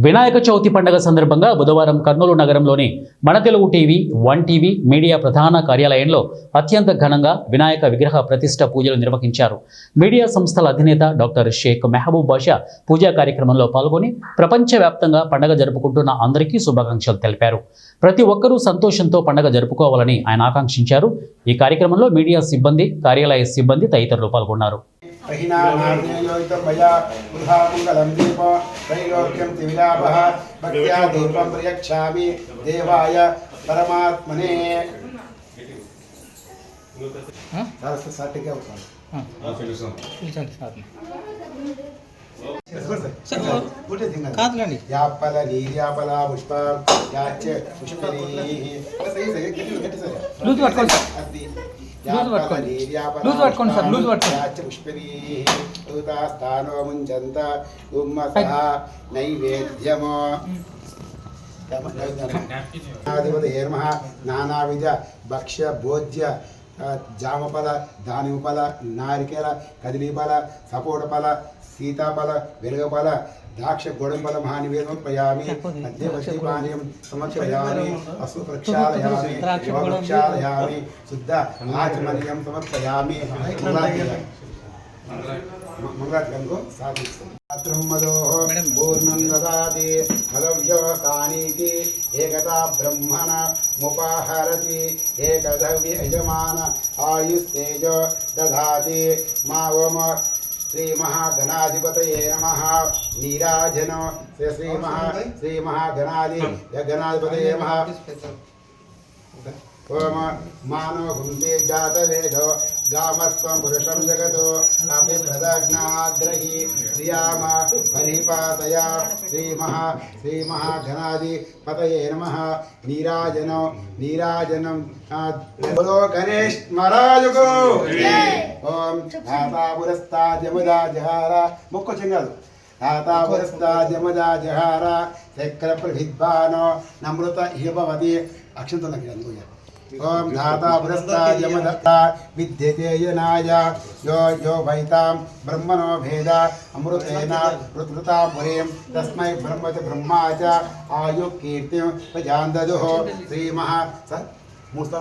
వినాయక చవితి పండుగ సందర్భంగా బుధవారం కర్నూలు నగరంలోని మన Telugu TV, one TV media ప్రధాన కార్యాలయంలో అత్యంత ఘనంగా వినాయక విగ్రహ ప్రతిష్ఠ పూజలు నిర్వహించారు. మీడియా సంస్థల అధినేత డాక్టర్ షేక్ మెహబూబ్ బాషా పూజా కార్యక్రమంలో పాల్గొని ప్రపంచవ్యాప్తంగా పండుగ జరుపుకుంటున్న అందరికీ శుభాకాంక్షలు తెలిపారు. ప్రతి ఒక్కరూ సంతోషంతో పండుగ జరుపుకోవాలని ఆయన ఆకాంక్షించారు. ఈ కార్యక్రమంలో మీడియా సిబ్బంది, కార్యాలయ సిబ్బంది తదితరులు పాల్గొన్నారు. देवाय परमात्मने यापल नीर्यापल पुष्प नैवेद्यम नानाविध भक्ष्य भोज्य जामफल, दानिमफल, नारिकेल, कदलीफल, सपोटफल, सीताफल, वेलगफल, द्राक्ष गोडंफल महानिवेदनं प्रयामि मध्यवर्ती पानीयं समर्पयामि अस्तु प्रक्षालयामि प्रक्षालयामि शुद्ध आचमनीयं समर्पयामि मंगलाचरणको साधुत्रं मदोः पूर्णं ददाति मदव्यो तानीति एकता ब्रह्मण मुपाहरति एकदव्य यजमान आयुस्तेजो दधाति मा ओम श्री महागणाधिपतये नमः नीराजनो श्री महागणाधिपतये नमः ओम मानो घुमते जातवेदो गामस्वं पुरुषं जगतो अभिप्रदग्नाग्रही श्रियाम परिपातया श्री महागणाधिपतये नमः नीराजनं बोलो गणेश महाराज को ओम धाता पुरस्ता जमुदा जहारा मुक्को चिंगल धाता पुरस्ता जमुदा जहारा चक्र प्रभिद्वानो नमृत हिभवति अक्षंत लगिरंगोया ओम धाता पुरस्ता जमदत्ता विद्यते यनाय यो वैतां ब्रह्मणो भेदा अमृतेन ऋतृता पुरीं तस्मै ब्रह्म च ब्रह्मा च आयु कीर्तिं प्रजान्ददुः श्री महा मूर्त